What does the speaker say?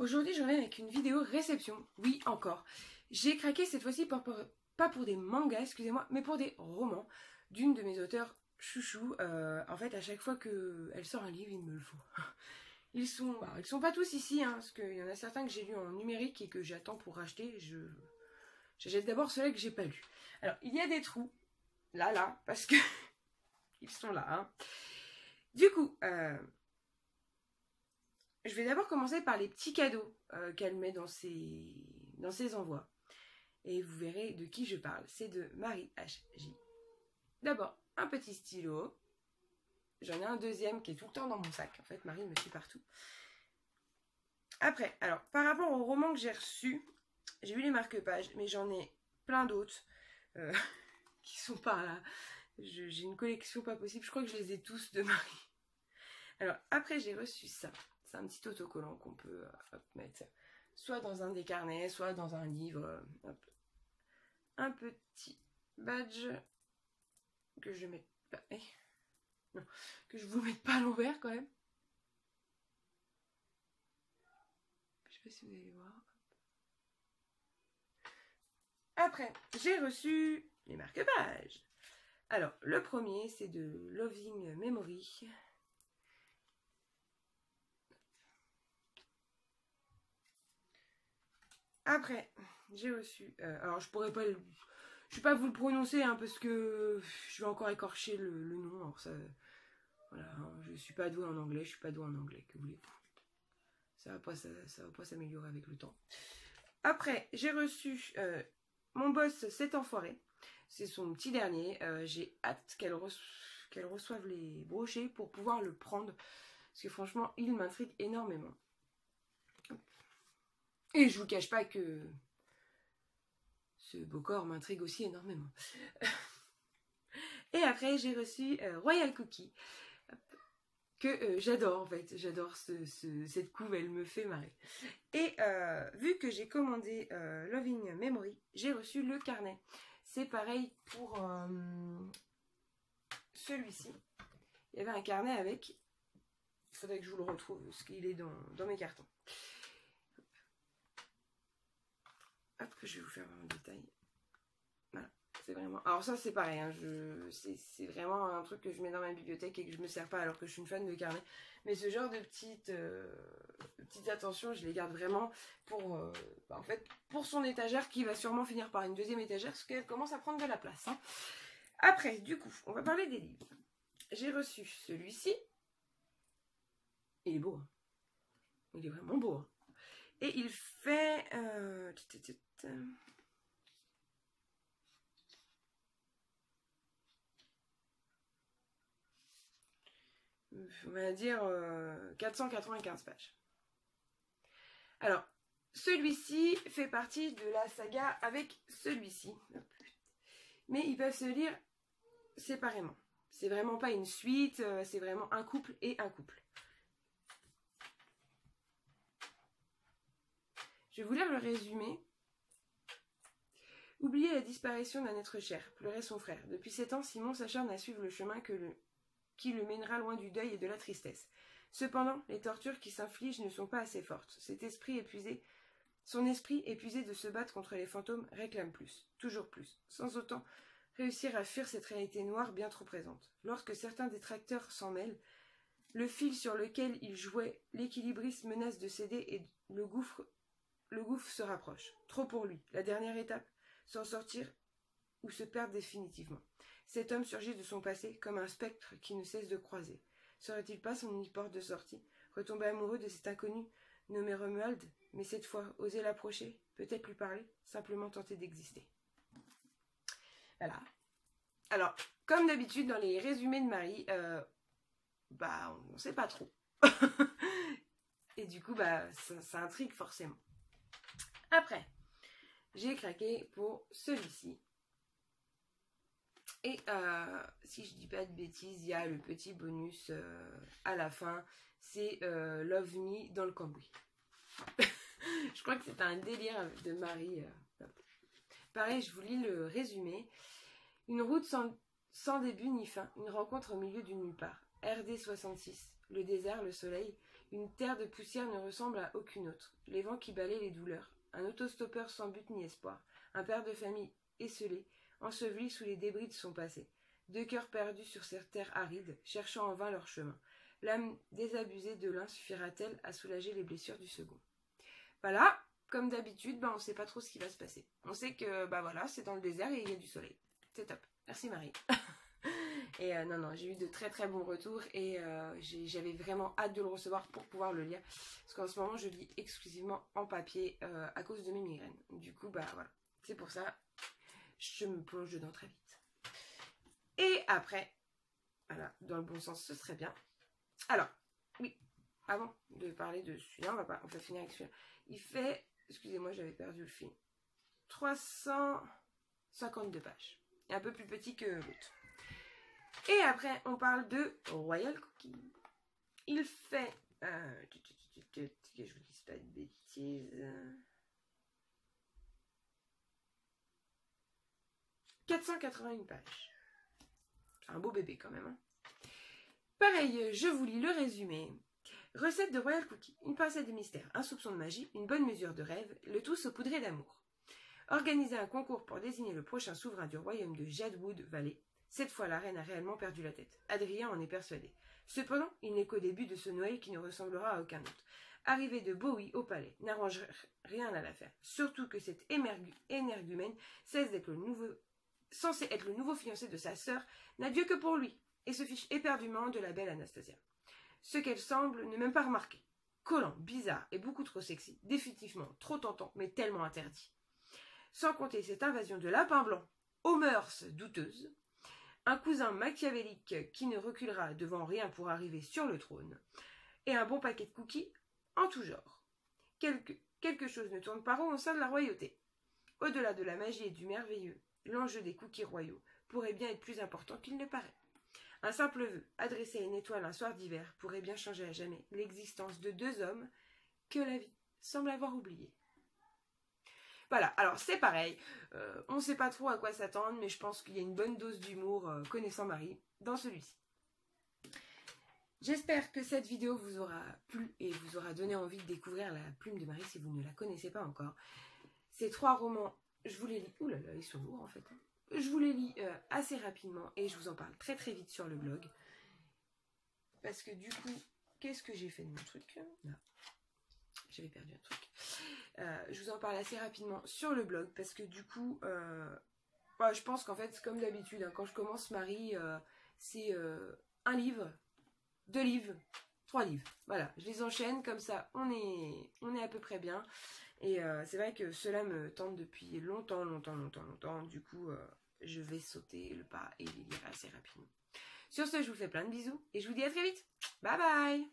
Aujourd'hui, je reviens avec une vidéo réception. Oui, encore. J'ai craqué cette fois-ci pas pour des mangas, excusez-moi, mais pour des romans d'une de mes auteurs chouchou. En fait, à chaque fois qu'elle sort un livre, il me le faut. Ils sont pas tous ici, hein, parce qu'il y en a certains que j'ai lus en numérique et que j'attends pour racheter. J'achète d'abord ceux-là que j'ai pas lus. Alors, il y a des trous, là, parce que ils sont là. Hein. Du coup, je vais d'abord commencer par les petits cadeaux qu'elle met dans ses envois. Et vous verrez de qui je parle. C'est de Marie H.J. D'abord, un petit stylo. J'en ai un deuxième qui est tout le temps dans mon sac. En fait, Marie me suit partout. Après, alors, par rapport aux romans que j'ai reçus, j'ai eu les marque-pages, mais j'en ai plein d'autres qui sont par là. J'ai une collection pas possible. Je crois que je les ai tous de Marie. Alors, après, j'ai reçu ça. C'est un petit autocollant qu'on peut mettre soit dans un des carnets, soit dans un livre. Un petit badge que je mette pas. Non, que je vous mette pas à l'envers quand même. Je sais pas si vous allez voir. Après, j'ai reçu les marque-pages. Alors, le premier, c'est de Loving Memory. Après, j'ai reçu... alors, je pourrais pas... Je vais pas vous le prononcer, hein, parce que je vais encore écorcher le nom. Alors ça... Voilà, hein, je suis pas douée en anglais, je suis pas douée en anglais, que voulez-vous. Ça va pas s'améliorer avec le temps. Après, j'ai reçu Mon boss s'est enfoiré. C'est son petit dernier. J'ai hâte qu'elle reçoive les brochets pour pouvoir le prendre. Parce que franchement, il m'intrigue énormément. Et je vous cache pas que ce beau corps m'intrigue aussi énormément. Et après, j'ai reçu Royal Cookie. Que j'adore en fait. J'adore cette couve, elle me fait marrer. Et vu que j'ai commandé Loving Memory, j'ai reçu le carnet. C'est pareil pour celui-ci. Il y avait un carnet avec... Il faudrait que je vous le retrouve, parce qu'il est dans mes cartons. Hop, je vais vous faire un détail. Voilà, c'est vraiment... Alors ça, c'est pareil, hein, c'est vraiment un truc que je mets dans ma bibliothèque et que je me sers pas alors que je suis une fan de carnet. Mais ce genre de petites attentions, je les garde vraiment pour, en fait, pour son étagère qui va sûrement finir par une deuxième étagère parce qu'elle commence à prendre de la place. Hein. Après, du coup, on va parler des livres. J'ai reçu celui-ci. Il est beau. Hein. Il est vraiment beau. Hein. Et il fait... on va dire 495 pages. Alors, celui-ci fait partie de la saga avec celui-ci. Mais ils peuvent se lire séparément. C'est vraiment pas une suite, c'est vraiment un couple et un couple. Je vais vous lire le résumé. Oublier la disparition d'un être cher, pleurait son frère. Depuis 7 ans, Simon s'acharne à suivre le chemin qui le mènera loin du deuil et de la tristesse. Cependant, les tortures qui s'infligent ne sont pas assez fortes. Son esprit, épuisé de se battre contre les fantômes, réclame plus, toujours plus, sans autant réussir à fuir cette réalité noire bien trop présente. Lorsque certains détracteurs s'en mêlent, le fil sur lequel il jouait, l'équilibriste menace de céder et le gouffre se rapproche. Trop pour lui. La dernière étape, s'en sortir ou se perdre définitivement. Cet homme surgit de son passé comme un spectre qui ne cesse de croiser. Serait-il pas son unique porte de sortie? Retomber amoureux de cet inconnu nommé Romuald, mais cette fois, oser l'approcher, peut-être lui parler, simplement tenter d'exister. Voilà. Alors, comme d'habitude dans les résumés de Marie, on ne sait pas trop. Et du coup, ça intrigue forcément. Après, j'ai craqué pour celui-ci. Et si je dis pas de bêtises, il y a le petit bonus à la fin. C'est Love Me dans le cambouis. Je crois que c'est un délire de Marie. Pareil, je vous lis le résumé. Une route sans début ni fin, une rencontre au milieu du nulle part. RD 66. Le désert, le soleil, une terre de poussière ne ressemble à aucune autre. Les vents qui balaient les douleurs. Un autostoppeur sans but ni espoir. Un père de famille esselé, enseveli sous les débris de son passé. 2 cœurs perdus sur cette terre aride, cherchant en vain leur chemin. L'âme désabusée de l'un suffira-t-elle à soulager les blessures du second? Voilà, comme d'habitude, on ne sait pas trop ce qui va se passer. On sait que voilà, c'est dans le désert et il y a du soleil. C'est top. Merci Marie. Et non, j'ai eu de très très bons retours et j'avais vraiment hâte de le recevoir pour pouvoir le lire. Parce qu'en ce moment, je lis exclusivement en papier à cause de mes migraines. Du coup, voilà. C'est pour ça, je me plonge dedans très vite. Et après, voilà, dans le bon sens, ce serait bien. Alors, oui, avant de parler de celui-là, on va finir avec celui-là. Il fait, excusez-moi, j'avais perdu le fil, 352 pages. Un peu plus petit que l'autre. Et après, on parle de Royal Cookie. Il fait, que je vous dise pas de bêtises, 481 pages. Un beau bébé quand même. Hein. Pareil, je vous lis le résumé. Recette de Royal Cookie. Une pincée de mystère, un soupçon de magie, une bonne mesure de rêve, le tout saupoudré d'amour. Organiser un concours pour désigner le prochain souverain du royaume de Jadwood Valley. Cette fois, la reine a réellement perdu la tête. Adrien en est persuadé. Cependant, il n'est qu'au début de ce Noël qui ne ressemblera à aucun autre. Arrivée de Bowie au palais n'arrange rien à l'affaire. Surtout que cette énergumène censé être le nouveau fiancé de sa sœur, n'a Dieu que pour lui, et se fiche éperdument de la belle Anastasia. Ce qu'elle semble ne même pas remarquer. Collant, bizarre et beaucoup trop sexy, définitivement trop tentant, mais tellement interdit. Sans compter cette invasion de lapin blanc, aux mœurs douteuses, un cousin machiavélique qui ne reculera devant rien pour arriver sur le trône, et un bon paquet de cookies en tout genre. Quelque chose ne tourne pas rond au sein de la royauté. Au-delà de la magie et du merveilleux, l'enjeu des cookies royaux pourrait bien être plus important qu'il ne paraît. Un simple vœu, adressé à une étoile un soir d'hiver, pourrait bien changer à jamais l'existence de 2 hommes que la vie semble avoir oubliés. Voilà, alors c'est pareil, on ne sait pas trop à quoi s'attendre, mais je pense qu'il y a une bonne dose d'humour, connaissant Marie, dans celui-ci. J'espère que cette vidéo vous aura plu et vous aura donné envie de découvrir La Plume de Marie si vous ne la connaissez pas encore. Ces 3 romans, je vous les lis, ouh là là, ils sont lourds en fait. Je vous les lis assez rapidement et je vous en parle très très vite sur le blog. Parce que du coup, qu'est-ce que j'ai fait de mon truc? Là, j'avais perdu un truc. Je vous en parle assez rapidement sur le blog parce que du coup, je pense qu'en fait, comme d'habitude, hein, quand je commence Marie, c'est 1 livre, 2 livres, 3 livres. Voilà, je les enchaîne comme ça, on est à peu près bien. Et c'est vrai que cela me tente depuis longtemps. Du coup, je vais sauter le pas et les lire assez rapidement. Sur ce, je vous fais plein de bisous et je vous dis à très vite. Bye bye!